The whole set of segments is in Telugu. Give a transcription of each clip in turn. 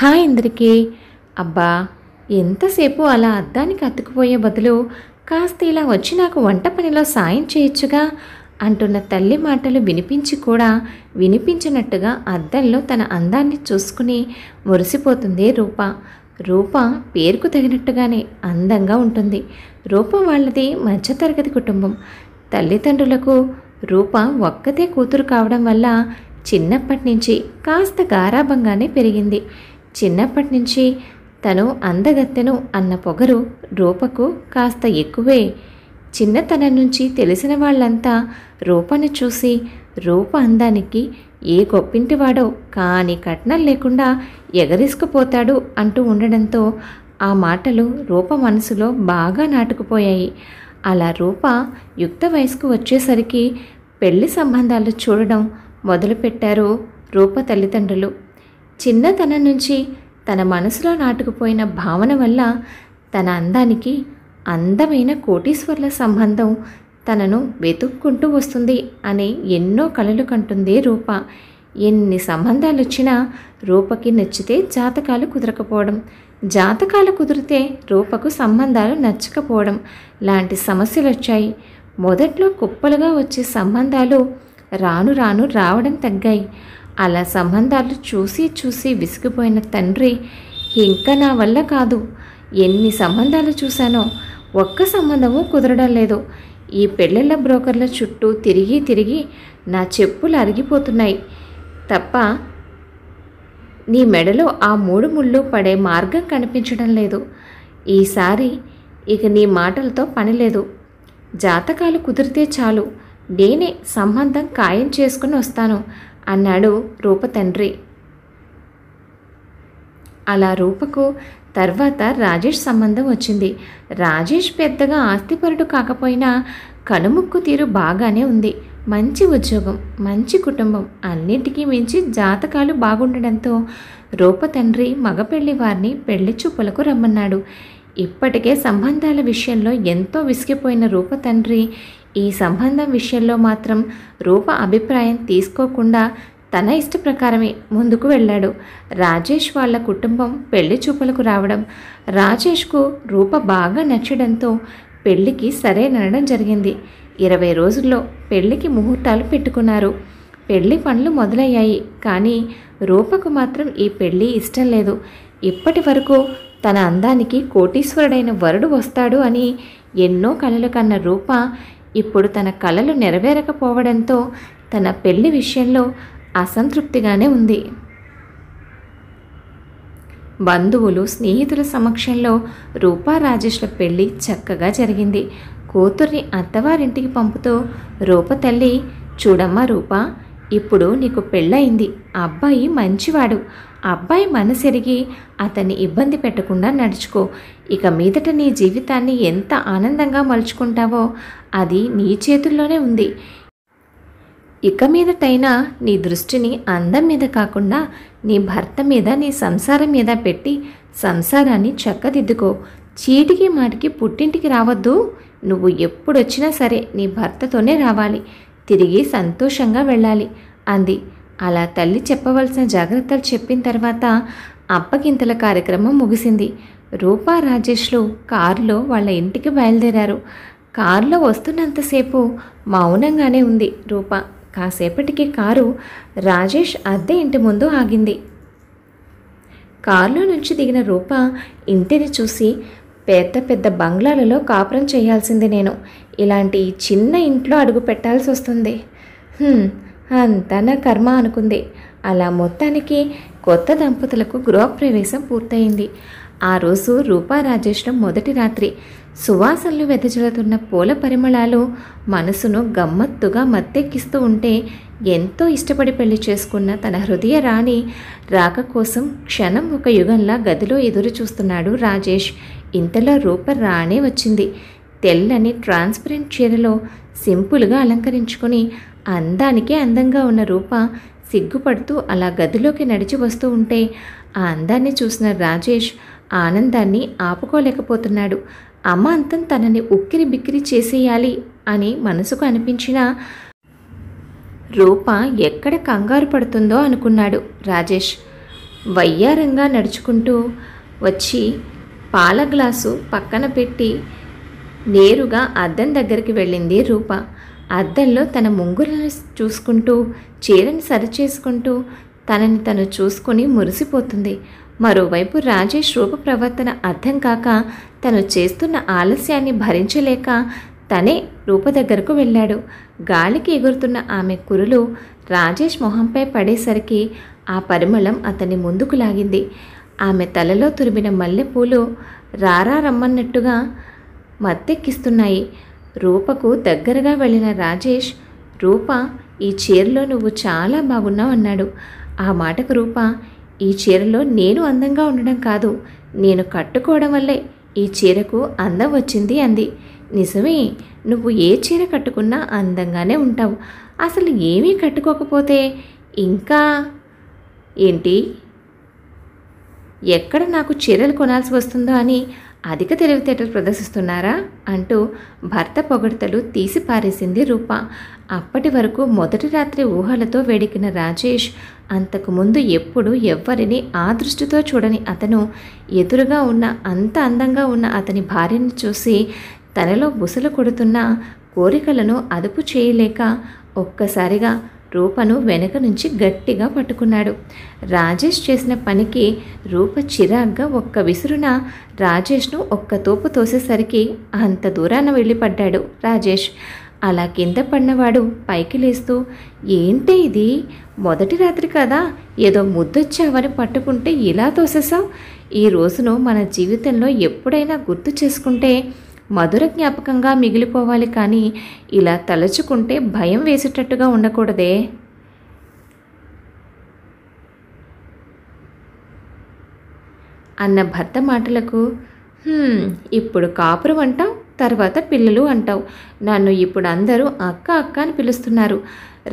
హాయ్ అందరికీ. అబ్బా, ఎంతసేపు అలా అద్దానికి అతుకుపోయే బదులు కాస్త ఇలా వచ్చి నాకు వంట పనిలో సాయం చేయొచ్చుగా అంటున్న తల్లి మాటలు వినిపించి కూడా వినిపించినట్టుగా అద్దంలో తన అందాన్ని చూసుకుని మురిసిపోతుంది రూప. రూప పేరుకు తగినట్టుగానే అందంగా ఉంటుంది. రూప వాళ్ళది మధ్యతరగతి కుటుంబం. తల్లిదండ్రులకు రూప ఒక్కతే కూతురు కావడం వల్ల చిన్నప్పటి నుంచి కాస్త గారాబంగానే పెరిగింది. చిన్నప్పటి నుంచి తను అందగత్తెను అన్న పొగరు రూపకు కాస్త ఎక్కువే. చిన్నతనం నుంచి తెలిసిన వాళ్ళంతా రూపను చూసి రూప అందానికి ఏ గొప్పింటివాడో కానీ కట్నం లేకుండా ఎగరేసుకుపోతాడు అంటూ ఉండడంతో ఆ మాటలు రూప మనసులో బాగా నాటుకుపోయాయి. అలా రూప యుక్త వయసుకు వచ్చేసరికి పెళ్లి సంబంధాలు చూడడం మొదలుపెట్టారు రూప తల్లిదండ్రులు. చిన్నతనం నుంచి తన మనసులో నాటుకుపోయిన భావన వల్ల తన అందానికి అందమైన కోటీశ్వర్ల సంబంధం తనను వెతుక్కుంటూ వస్తుంది అని ఎన్నో కలలు కంటుంది రూప. ఎన్ని సంబంధాలు వచ్చినా రూపకి నచ్చితే జాతకాలు కుదరకపోవడం, జాతకాలు కుదిరితే రూపకు సంబంధాలు నచ్చకపోవడం లాంటి సమస్యలు వచ్చాయి. మొదట్లో కుప్పలుగా వచ్చే సంబంధాలు రాను రాను రావడం తగ్గాయి. అలా సంబంధాలు చూసి చూసి విసిగిపోయిన తండ్రి, ఇంకా నా వల్ల కాదు, ఎన్ని సంబంధాలు చూశానో ఒక్క సంబంధము కుదరడం లేదు. ఈ పెళ్ళిళ్ళ బ్రోకర్ల చుట్టూ తిరిగి తిరిగి నా చెప్పులు అరిగిపోతున్నాయి తప్ప నీ మెడలో ఆ 3 ముళ్ళు పడే మార్గం కనిపించడం లేదు. ఈసారి ఇక నీ మాటలతో పని లేదు. జాతకాలు కుదిరితే చాలు, నేనే సంబంధం ఖాయం చేసుకుని వస్తాను అన్నాడు రూప తండ్రి. అలా రూపకు తర్వాత రాజేష్ సంబంధం వచ్చింది. రాజేష్ పెద్దగా ఆస్తిపరుడు కాకపోయినా కనుముక్కు తీరు బాగానే ఉంది. మంచి ఉద్యోగం, మంచి కుటుంబం, అన్నింటికీ మించి జాతకాలు బాగుండడంతో రూప తండ్రి మగ పెళ్లి వారిని పెళ్లి చూపులకు రమ్మన్నాడు. ఇప్పటికే సంబంధాల విషయంలో ఎంతో విసిగిపోయిన రూప తండ్రి ఈ సంబంధం విషయంలో మాత్రం రూప అభిప్రాయం తీసుకోకుండా తన ఇష్ట ప్రకారమే ముందుకు వెళ్ళాడు. రాజేష్ వాళ్ళ కుటుంబం పెళ్లి చూపులకు రావడం, రాజేష్కు రూప బాగా నచ్చడంతో పెళ్లికి సరేననడం జరిగింది. 20 రోజుల్లో పెళ్లికి ముహూర్తాలు పెట్టుకున్నారు. పెళ్లి పనులు మొదలయ్యాయి. కానీ రూపకు మాత్రం ఈ పెళ్లి ఇష్టం లేదు. ఇప్పటి వరకు తన అందానికి కోటీశ్వరుడైన వరుడు వస్తాడు అని ఎన్నో కలలు కన్న రూప ఇప్పుడు తన కలలు నెరవేరకపోవడంతో తన పెళ్లి విషయంలో అసంతృప్తిగానే ఉంది. బంధువులు, స్నేహితుల సమక్షంలో రూపా రాజేష్ల పెళ్లి చక్కగా జరిగింది. కూతుర్ని అత్తవారింటికి పంపుతూ రూప తల్లి, చూడమ్మా రూప, ఇప్పుడు నీకు పెళ్ళయింది. అబ్బాయి మంచివాడు. అబ్బాయి మనసెరిగి అతన్ని ఇబ్బంది పెట్టకుండా నడుచుకో. ఇక మీదట నీ జీవితాన్ని ఎంత ఆనందంగా మలుచుకుంటావో అది నీ చేతుల్లోనే ఉంది. ఇక మీదటైనా నీ దృష్టిని అందం మీద కాకుండా నీ భర్త మీద, నీ సంసారం మీద పెట్టి సంసారాన్ని చక్కదిద్దుకో. చీటికి మాటికి పుట్టింటికి రావద్దు. నువ్వు ఎప్పుడొచ్చినా సరే నీ భర్తతోనే రావాలి. తిరిగి సంతోషంగా వెళ్ళాలి అంది. అలా తల్లి చెప్పవలసిన జాగ్రత్తలు చెప్పిన తర్వాత అప్పగింతల కార్యక్రమం ముగిసింది. రూపా రాజేష్లు కారులో వాళ్ళ ఇంటికి బయలుదేరారు. కారులో వస్తున్నంతసేపు మౌనంగానే ఉంది రూప. కాసేపటికి కారు రాజేష్ అద్దె ఇంటి ముందు ఆగింది. కారులో నుంచి దిగిన రూప ఇంటిని చూసి, పెద్ద పెద్ద బంగ్లాలలో కాపురం చేయాల్సింది నేను, ఇలాంటి చిన్న ఇంట్లో అడుగు పెట్టాల్సి వస్తుంది. అంతా నా కర్మ అనుకుంది. అలా మొత్తానికి కొత్త దంపతులకు గృహప్రవేశం పూర్తయింది. ఆ రోజు రూపా రాజేష్ల మొదటి రాత్రి. సువాసనలు వెదజల్లుతున్న పూల పరిమళాలు మనసును గమ్మత్తుగా మత్తెక్కిస్తూ ఉంటే ఎంతో ఇష్టపడి పెళ్లి చేసుకున్న తన హృదయ రాణి రాక కోసం క్షణం ఒక యుగంలా గదిలో ఎదురు చూస్తున్నాడు రాజేష్. ఇంతలో రూప రానే వచ్చింది. తెల్లని ట్రాన్స్పరెంట్ చీరలో సింపుల్గా అలంకరించుకొని అందానికే అందంగా ఉన్న రూప సిగ్గుపడుతూ అలా గదిలోకి నడిచి వస్తూ ఉంటే ఆ అందాన్ని చూసిన రాజేష్ ఆనందాన్ని ఆపుకోలేకపోతున్నాడు. అమాంతం తనని ఉక్కిరి బిక్కిరి చేసేయాలి అని మనసుకు అనిపించినా రూప ఎక్కడ కంగారు పడుతుందో అనుకున్నాడు రాజేష్. వయ్యారంగా నడుచుకుంటూ వచ్చి పాల గ్లాసు పక్కన పెట్టి నేరుగా అద్దం దగ్గరికి వెళ్ళింది రూప. అద్దంలో తన ముంగురులను చూసుకుంటూ చీరని సరిచేసుకుంటూ తనని తను చూసుకుని మురిసిపోతుంది. మరోవైపు రాజేష్ రూప ప్రవర్తన అర్థం కాక తను చేస్తున్న ఆలస్యాన్ని భరించలేక తనే రూప దగ్గరకు వెళ్ళాడు. గాలికి ఎగురుతున్న ఆమె కురులు రాజేష్ మొహంపై పడేసరికి ఆ పరిమళం అతన్ని ముందుకు లాగింది. ఆమె తలలో తురిమిన మల్లెపూలు రారా రమ్మన్నట్టుగా మత్తెక్కిస్తున్నాయి. రూపకు దగ్గరగా వెళ్ళిన రాజేష్, రూప, ఈ చీరలో నువ్వు చాలా బాగున్నావు అన్నాడు. ఆ మాటకు రూప, ఈ చీరలో నేను అందంగా ఉండడం కాదు, నేను కట్టుకోవడం వల్లే ఈ చీరకు అందం వచ్చింది అంది. నిజమే, నువ్వు ఏ చీర కట్టుకున్నా అందంగానే ఉంటావు. అసలు ఏమీ కట్టుకోకపోతే ఇంకా ఏంటి, ఎక్కడ నాకు చీరలు కొనాల్సి వస్తుందో అని అధిక తెలివితేటలు ప్రదర్శిస్తున్నారా అంటూ భర్త పొగడ్తలు తీసి పారేసింది రూప. అప్పటి వరకు మొదటి రాత్రి ఊహలతో వేడికిన రాజేష్ అంతకుముందు ఎప్పుడు ఎవ్వరిని ఆ దృష్టితో చూడని అతను ఎదురుగా ఉన్న అంత అందంగా ఉన్న అతని భార్యను చూసి తనలో బుసలు కొడుతున్న కోరికలను అదుపు చేయలేక ఒక్కసారిగా రూపను వెనక నుంచి గట్టిగా పట్టుకున్నాడు. రాజేష్ చేసిన పనికి రూప చిరాగ్గా ఒక్క విసురున రాజేష్ను ఒక్క తోపు తోసేసరికి అంత దూరాన వెళ్ళిపడ్డాడు రాజేష్. అలా కింద పడినవాడు పైకి లేస్తూ, ఏంటే ఇది, మొదటి రాత్రి కదా, ఏదో ముద్దొచ్చావని పట్టుకుంటే ఇలా తోసేసావు. ఈ రోజును మన జీవితంలో ఎప్పుడైనా గుర్తు చేసుకుంటే మధుర జ్ఞాపకంగా మిగిలిపోవాలి, కానీ ఇలా తలుచుకుంటే భయం వేసేటట్టుగా ఉండకూడదే. అన్న భర్త మాటలకు, ఇప్పుడు కాపురం అంటావు, తర్వాత పిల్లలు అంటావు. నన్ను ఇప్పుడు అందరూ అక్క అక్క అని పిలుస్తున్నారు.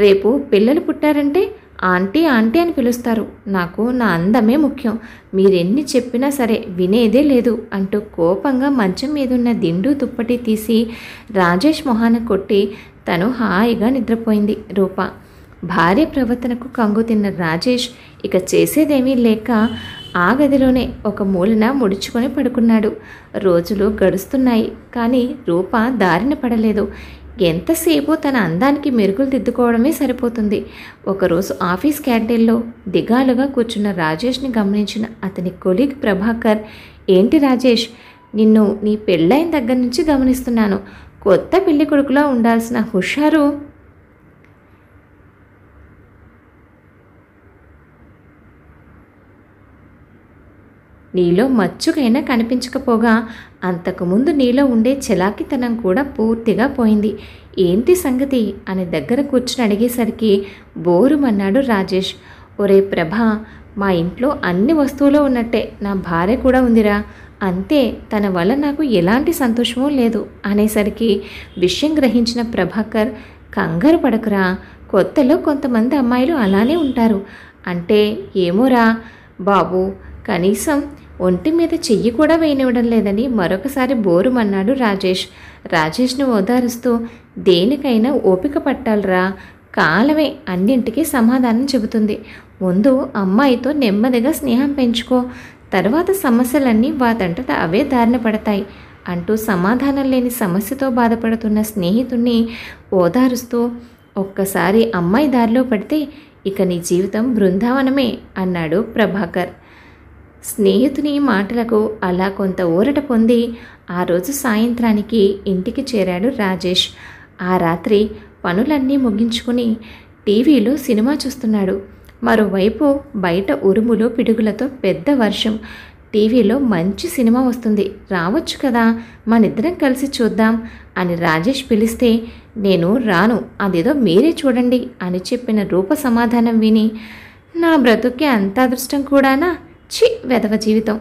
రేపు పిల్లలు పుట్టారంటే ఆంటీ ఆంటీ అని పిలుస్తారు. నాకు నా అందమే ముఖ్యం. మీరెన్ని చెప్పినా సరే వినేదే లేదు అంటూ కోపంగా మంచం మీదున్న దిండు దుప్పటి తీసి రాజేష్ మొహాన కొట్టి తను హాయిగా నిద్రపోయింది రూప. భార్య ప్రవర్తనకు కంగు తిన్న రాజేష్ ఇక చేసేదేమీ లేక ఆ గదిలోనే ఒక మూలన ముడుచుకొని పడుకున్నాడు. రోజులు గడుస్తున్నాయి, కానీ రూప దారిన పడలేదు. ఎంతసేపు తన అందానికి మెరుగులు దిద్దుకోవడమే సరిపోతుంది. ఒకరోజు ఆఫీస్ క్యాంటీన్లో దిగాలుగా కూర్చున్న రాజేష్ని గమనించిన అతని కొలీగ్ ప్రభాకర్, ఏంటి రాజేష్, నిన్ను నీ పెళ్ళైన దగ్గర నుంచి గమనిస్తున్నాను. కొత్త పెళ్లి కొడుకులా ఉండాల్సిన హుషారు నీలో మచ్చుకైనా కనిపించకపోగా అంతకుముందు నీలో ఉండే చలాకితనం కూడా పూర్తిగా పోయింది. ఏంటి సంగతి అని దగ్గర కూర్చుని అడిగేసరికి బోరుమన్నాడు రాజేష్. ఒరే ప్రభా, మా ఇంట్లో అన్ని వస్తువులు ఉన్నట్టే నా భార్య కూడా ఉందిరా, అంతే, తన వల్ల నాకు ఎలాంటి సంతోషమూ లేదు అనేసరికి విషయం గ్రహించిన ప్రభాకర్, కంగారు పడకురా, కొత్తలో కొంతమంది అమ్మాయిలు అలానే ఉంటారు. అంటే ఏమోరా బాబు, కనీసం ఒంటి మీద చెయ్యి కూడా వేయనివ్వడం లేదని మరొకసారి బోరుమన్నాడు రాజేష్. రాజేష్ను ఓదారుస్తూ, దేనికైనా ఓపిక పట్టాలరా, కాలమే అన్నింటికీ సమాధానం చెబుతుంది. ముందు అమ్మాయితో నెమ్మదిగా స్నేహం పెంచుకో, తర్వాత సమస్యలన్నీ వాటంతట అవే దారిన పడతాయి అంటూ సమాధానం లేని సమస్యతో బాధపడుతున్న స్నేహితుణ్ణి ఓదారుస్తూ, ఒక్కసారి అమ్మాయి దారిలో పడితే ఇక నీ జీవితం బృందావనమే అన్నాడు ప్రభాకర్. స్నేహితుని మాటలకు అలా కొంత ఊరట పొంది ఆ రోజు సాయంత్రానికి ఇంటికి చేరాడు రాజేష్. ఆ రాత్రి పనులన్నీ ముగించుకుని టీవీలో సినిమా చూస్తున్నాడు. మరోవైపు బయట ఉరుములు పిడుగులతో పెద్ద వర్షం. టీవీలో మంచి సినిమా వస్తుంది, రావచ్చు కదా, మనిద్దరం కలిసి చూద్దాం అని రాజేష్ పిలిస్తే, నేను రాను, అదేదో మీరే చూడండి అని చెప్పిన రూప సమాధానం విని, నా బ్రతుక్కి అంత అదృష్టం కూడానా, చి వెధవ జీవితం,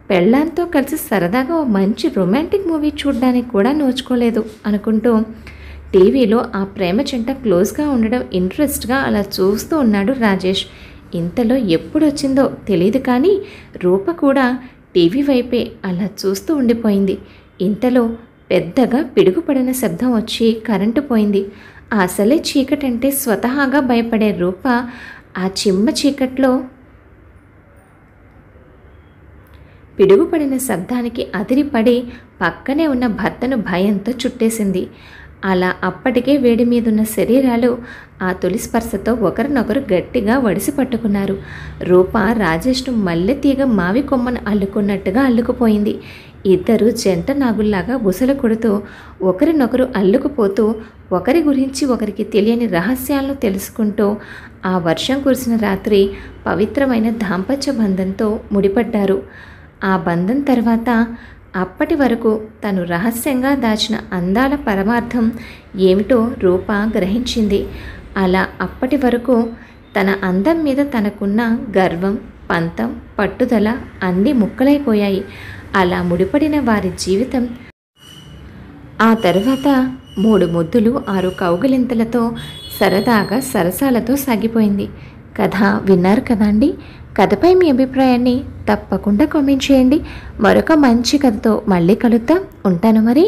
పెళ్ళాంతో కలిసి సరదాగా ఓ మంచి రొమాంటిక్ మూవీ చూడడానికి కూడా నోచుకోలేదు అనుకుంటూ టీవీలో ఆ ప్రేమ చెంట క్లోజ్గా ఉండడం ఇంట్రెస్ట్గా అలా చూస్తూ ఉన్నాడు రాజేష్. ఇంతలో ఎప్పుడొచ్చిందో తెలియదు, కానీ రూప కూడా టీవీ వైపే అలా చూస్తూ ఉండిపోయింది. ఇంతలో పెద్దగా పిడుగుపడిన శబ్దం వచ్చి కరెంటు పోయింది. అసలే చీకటంటే స్వతహాగా భయపడే రూప ఆ చిమ్మ చీకట్లో పిడుగుపడిన శబ్దానికి అదిరిపడి పక్కనే ఉన్న భర్తను భయంతో చుట్టేసింది. అలా అప్పటికే వేడి మీదున్న శరీరాలు ఆ తొలి స్పర్శతో ఒకరినొకరు గట్టిగా వడిసి పట్టుకున్నారు. రూప రాజేష్ను మల్లె తీగ మావి కొమ్మను అల్లుకున్నట్టుగా అల్లుకుపోయింది. ఇద్దరు జంట నాగుల్లాగా బుసలు కొడుతూ ఒకరినొకరు అల్లుకుపోతూ ఒకరి గురించి ఒకరికి తెలియని రహస్యాలను తెలుసుకుంటూ ఆ వర్షం కురిసిన రాత్రి పవిత్రమైన దాంపత్య బంధంతో ముడిపడ్డారు. ఆ బంధం తర్వాత అప్పటి వరకు తను రహస్యంగా దాచిన అందాల పరమార్థం ఏమిటో రూప గ్రహించింది. అలా అప్పటి వరకు తన అందం మీద తనకున్న గర్వం, పంతం, పట్టుదల అన్నీ ముక్కలైపోయాయి. అలా ముడిపడిన వారి జీవితం ఆ తర్వాత 3 ముద్దులు 6 కౌగిలింతలతో సరదాగా సరసాలతో సాగిపోయింది. కథ విన్నారు కదండి. కథపై మీ అభిప్రాయాన్ని తప్పకుండా కామెంట్ చేయండి. మరొక మంచి కథతో మళ్ళీ కలుద్దాం. ఉంటాను మరి.